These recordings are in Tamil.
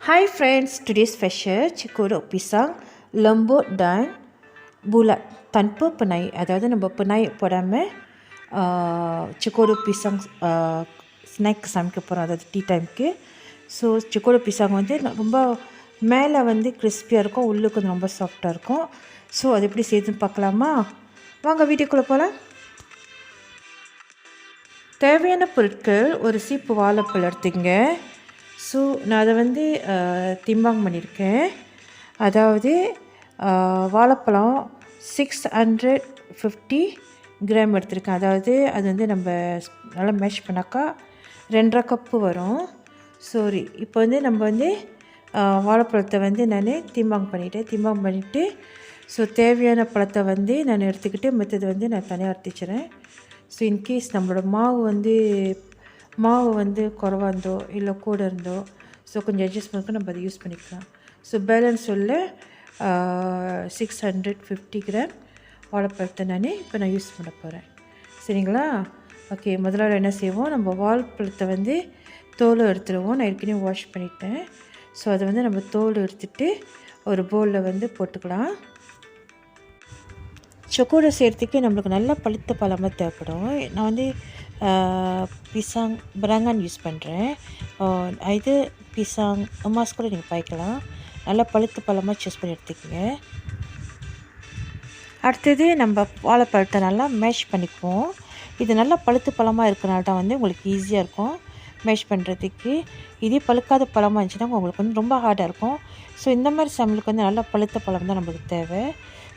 Hi friends, today's special Cekodok Pisang, lembut dan bulat tanpa penaik. Aதாவது நம்ம penaik போடாமல் Cekodok Pisang ஸ்நாக் சமைக்க போகிறோம், அதாவது டீ டைமுக்கு. ஸோ Cekodok Pisang வந்து ரொம்ப மேலே வந்து கிறிஸ்பியாக இருக்கும், உள்ளுக்கு வந்து ரொம்ப சாஃப்டாக இருக்கும். ஸோ அது எப்படி செய்யுதுன்னு பார்க்கலாமா? வாங்க வீடியோக்குள்ளே போகலாம். தேவையான பொருட்கள்: ஒரு சீப்பு வாழைப்பழம் எடுத்துங்க. ஸோ நான் அதை வந்து திம்பாங் பண்ணியிருக்கேன். அதாவது வாழைப்பழம் 650 கிராம் எடுத்திருக்கேன். அதாவது அது வந்து நம்ம நல்லா மேஷ் பண்ணாக்கா 2.5 கப்பு வரும். சாரி, இப்போ வந்து நம்ம வந்து வாழைப்பழத்தை வந்து நான் திம்பாங் பண்ணிவிட்டு ஸோ தேவையான பழத்தை வந்து நான் எடுத்துக்கிட்டு மற்றது வந்து நான் தனியாக எடுத்துச்சுறேன். ஸோ இன்கேஸ் நம்மளோட மாவு வந்து குறைவா இருந்தோ இல்லை கூட இருந்தோ ஸோ கொஞ்சம் அட்ஜஸ்ட்மெண்ட்க்கு நம்ம அதை யூஸ் பண்ணிக்கலாம். ஸோ பேலன்ஸ் உள்ள 650 கிராம் வாழைப்பழத்தை இப்போ நான் யூஸ் பண்ண போகிறேன். சரிங்களா? ஓகே, முதல்ல என்ன செய்வோம், நம்ம வாழைப்பழத்தை வந்து தோலை எடுத்துடுவோம். நான் ஏற்கனவே வாஷ் பண்ணிட்டேன். ஸோ அதை வந்து நம்ம தோல் எடுத்துகிட்டு ஒரு பவுலில் வந்து போட்டுக்கலாம். சொக்கோடா செய்கிறதுக்கு நம்மளுக்கு நல்ல பழுத்த பழமாக தேவைப்படும். நான் வந்து பிசாங் பராங்கான் யூஸ் பண்ணுறேன். இது பிசாங் அம்மாஸ் கூட நீங்கள் பாய்க்கலாம். நல்லா பழுத்த பழமாக சூஸ் பண்ணி எடுத்துக்கோங்க. அடுத்தது நம்ம வாழைப்பழத்தை நல்லா மேஷ் பண்ணிக்குவோம். இது நல்லா பழுத்த பழமாக இருக்கிறனால தான் வந்து உங்களுக்கு ஈஸியாக இருக்கும் மேஷ் பண்ணுறதுக்கு. இதே பழுக்காத பழமாக இருந்துச்சுன்னா உங்களுக்கு வந்து ரொம்ப ஹார்டாக இருக்கும். ஸோ இந்த மாதிரி சமையலுக்கு வந்து நல்லா பழுத்த பழம் தான் நம்மளுக்கு தேவை.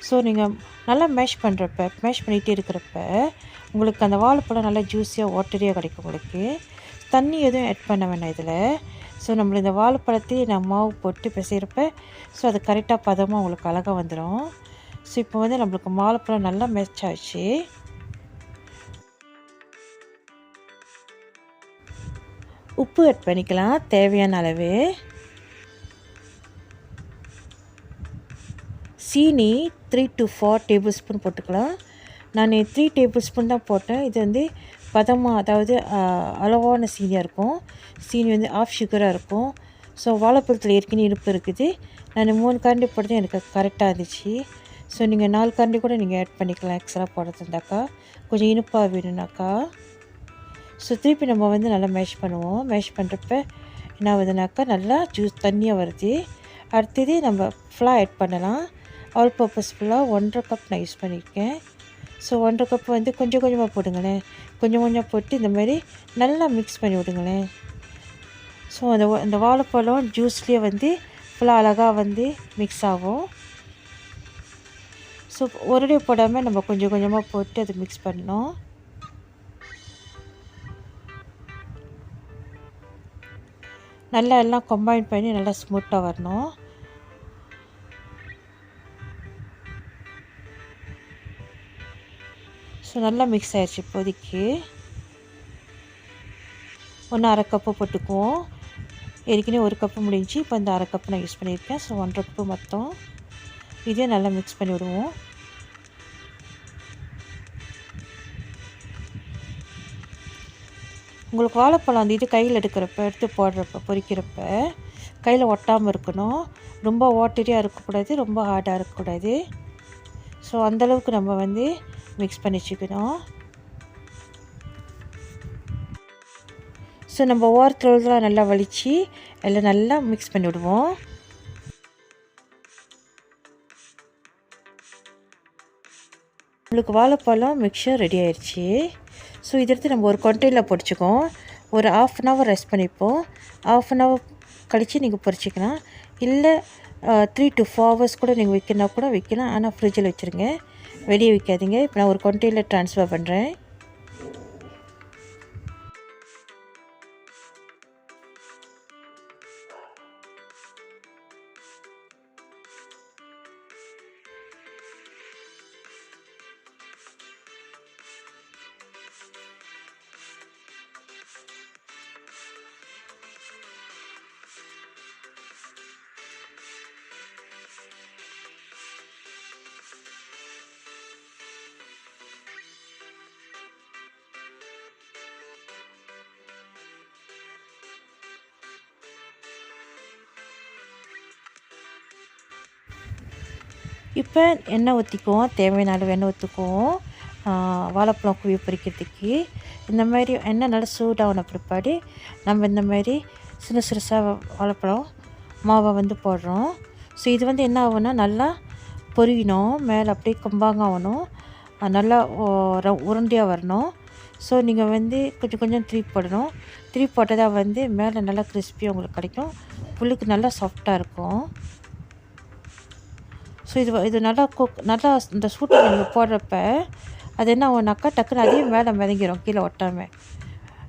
ஸோ நீங்கள் நல்லா மேஷ் பண்ணிகிட்டே இருக்கிறப்ப உங்களுக்கு அந்த வாழைப்பழம் நல்லா ஜூஸியாக வாட்டரியாக கிடைக்கும். உங்களுக்கு தண்ணி எதுவும் ஆட் பண்ண வேணாம் இதில். ஸோ நம்மள இந்த வாழைப்பழத்தையே நான் மாவு போட்டு பிசைகிறப்ப ஸோ அது கரெக்டாக பதமாக உங்களுக்கு அழகாக வந்துடும். ஸோ இப்போ வந்து நம்மளுக்கு வாழைப்பழம் நல்லா மேட்ச் ஆச்சு. உப்பு ஆட் பண்ணிக்கலாம் தேவையான அளவு. சீனி 3 to 4 டேபிள் ஸ்பூன் போட்டுக்கலாம். நான் 3 டேபிள் ஸ்பூன் தான் போட்டேன். இது வந்து பதமாக, அதாவது அளவான சீனியாக இருக்கும். சீனி வந்து ஆஃப் சுகராக இருக்கும். ஸோ வாழைப்பழத்தில் ஏற்கனவே இனிப்பு இருக்குது. நான் 3 கரண்டி போட்டது எனக்கு கரெக்டாக இருந்துச்சு. ஸோ நீங்கள் 4 கரண்டி கூட நீங்கள் ஆட் பண்ணிக்கலாம் எக்ஸ்ட்ரா போடுறது இருந்தாக்கா, கொஞ்சம் இனிப்பாக வேணும்னாக்கா. ஸோ திருப்பி நம்ம வந்து நல்லா மேஷ் பண்ணுவோம். மேஷ் பண்ணுறப்ப என்ன ஆகுதுனாக்கா நல்லா ஜூஸ் தண்ணியாக வருது. அடுத்தது நம்ம ஃப்ளார் ஆட் பண்ணலாம். ஆல் பர்பஸ் ஃப்ளார் 1.5 கப் நான் யூஸ் பண்ணியிருக்கேன். ஸோ 1.5 கப் வந்து கொஞ்சம் கொஞ்சமாக போடுங்களேன். கொஞ்சம் கொஞ்சம் போட்டு இந்த மாதிரி நல்லா மிக்ஸ் பண்ணி விடுங்களேன். ஸோ அந்த வாழைப்பழம் ஜூஸ்லேயே வந்து ஃபுல்லாக அழகாக வந்து மிக்ஸ் ஆகும். ஸோ ஒரே போடாமல் நம்ம கொஞ்சம் கொஞ்சமாக போட்டு அதை மிக்ஸ் பண்ணணும். நல்லா எல்லாம் கம்பைன் பண்ணி நல்லா ஸ்மூத்தாக வரணும். ஸோ நல்லா மிக்ஸ் ஆகிடுச்சு. இப்போதைக்கு 1/2 கப்பு போட்டுக்குவோம். ஏற்கனவே 1 கப்பு முடிஞ்சு, இப்போ இந்த 1/2 கப்பு நான் யூஸ் பண்ணியிருக்கேன். ஸோ 1.5 கப்பு மொத்தம். இதே நல்லா மிக்ஸ் பண்ணி விடுவோம். உங்களுக்கு வாழைப்பழம் அந்த இது கையில் எடுத்து போடுறப்ப பொரிக்கிறப்ப கையில் ஒட்டாமல் இருக்கணும். ரொம்ப வாட்டரியாக இருக்கக்கூடாது, ரொம்ப ஹார்டாக இருக்கக்கூடாது. ஸோ அந்தளவுக்கு நம்ம வந்து மிக்ஸ் பண்ணி வச்சுக்கணும். ஸோ நம்ம ஓரத்துலலாம் நல்லா வலித்து எல்லாம் நல்லா மிக்ஸ் பண்ணி விடுவோம். நம்மளுக்கு வாழைப்பழம் மிக்சர் ரெடி ஆயிடுச்சு. ஸோ இதை எடுத்து நம்ம ஒரு கண்டெய்னரில் பொரிச்சிக்கோம். ஒரு 1/2 hour ரெஸ்ட் பண்ணிப்போம். 1/2 hour கழித்து நீங்கள் பொரிச்சிக்கலாம். இல்லை 3 to 4 hours கூட நீங்கள் வைக்கணும் கூட வைக்கலாம். ஆனால் ஃப்ரிட்ஜில் வச்சுருங்க, வெளியே வைக்காதீங்க. இப்போ நான் ஒரு கண்டெய்னரில் ட்ரான்ஸ்ஃபர் பண்ணுறேன். இப்போ எண்ணெய் ஊற்றிக்குவோம், தேவையான அளவு எண்ணெய் ஊற்றிக்குவோம். வாழைப்பழம் குவி பொரிக்கிறதுக்கு இந்த மாதிரி எண்ணெய் நல்லா சூடான பிற்பாடு நம்ம இந்த மாதிரி சின்ன சிறுசாக வாழைப்பழம் மாவை வந்து போடுறோம். ஸோ இது வந்து என்ன ஆகும்னா நல்லா பொரியணும், மேலே அப்படியே கம்பாங்க ஆகணும், நல்லா உருண்டையாக வரணும். ஸோ நீங்கள் வந்து கொஞ்சம் கொஞ்சம் திருப்பி போடணும். திருப்பி போட்டதாக வந்து மேலே நல்லா கிறிஸ்பியாக உங்களுக்கு கிடைக்கும், புல்லுக்கு நல்லா சாஃப்டாக இருக்கும். ஸோ இது நல்லா இந்த சூட்டை நீங்கள் போடுறப்ப அது என்ன ஆகும்னாக்கா டக்குன்னு அதே மேலே மிதங்கிடும், கீழே ஒட்டாமல்.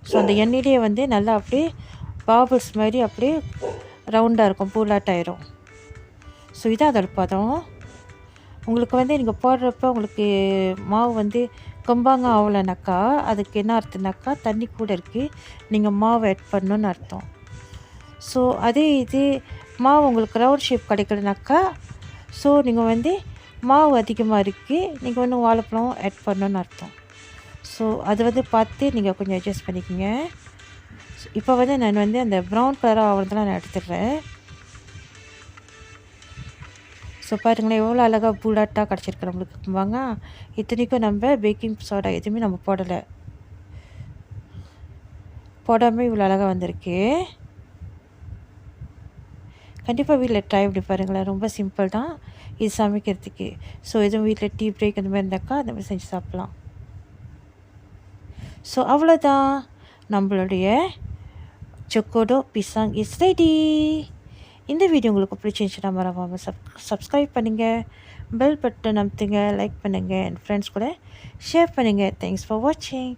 ஸோ அந்த எண்ணெயிலே வந்து நல்லா அப்படியே பாபிள்ஸ் மாதிரி அப்படியே ரவுண்டாக இருக்கும், பூலாட்டாயிரும். ஸோ இதான் அதோட பதம். உங்களுக்கு வந்து நீங்கள் போடுறப்ப உங்களுக்கு மாவு வந்து கம்பாங்க ஆகலைனாக்கா அதுக்கு என்ன அர்த்தம்னாக்கா தண்ணி கூட இருக்குது, நீங்கள் மாவு ஆட் பண்ணணுன்னு அர்த்தம். ஸோ அதே இது மாவு உங்களுக்கு ரவுண்ட் ஷேப் கிடைக்கலனாக்கா ஸோ நீங்கள் வந்து மாவு அதிகமாக இருக்குது, நீங்கள் ஒன்றும் வாழைப்பழம் ஆட் பண்ணணுன்னு அர்த்தம். ஸோ அது வந்து பார்த்து நீங்கள் கொஞ்சம் அட்ஜஸ்ட் பண்ணிக்கோங்க. இப்போ வந்து நான் வந்து அந்த ப்ரௌன் கலராக ஆகிறதுலாம் நான் எடுத்துடுறேன். ஸோ பாருங்களேன் எவ்வளோ அழகாக பூலாட்டாக கிடச்சிருக்கு நம்மளுக்கு வாங்க. இத்தனைக்கும் நம்ம பேக்கிங் சோடா எதுவுமே நம்ம போடாமல் இவ்வளோ அழகாக வந்திருக்கு. கண்டிப்பாக வீட்டில் ட்ரை பண்ணி பாருங்களேன், ரொம்ப சிம்பிள் தான் இது சமைக்கிறதுக்கு. ஸோ எதுவும் வீட்டில் டீ பிரேக் அந்த மாதிரி இருந்தாக்கா அந்த மாதிரி செஞ்சு சாப்பிட்லாம். ஸோ அவ்வளோதான், நம்மளுடைய செக்கோடோக் பிசாங் இஸ் ரெடி. இந்த வீடியோ உங்களுக்கு பிடிச்சிருந்துச்சுன்னா மறக்காமல் சப்ஸ்கிரைப் பண்ணுங்கள், பெல் பட்டன் அமுத்துங்க, லைக் பண்ணுங்கள், என் ஃப்ரெண்ட்ஸ் கூட ஷேர் பண்ணுங்கள். தேங்க்ஸ் ஃபார் வாட்சிங்.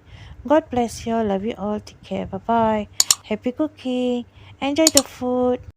God bless you all. Love you all. Take care. Bye-bye. Happy cooking. Enjoy the food.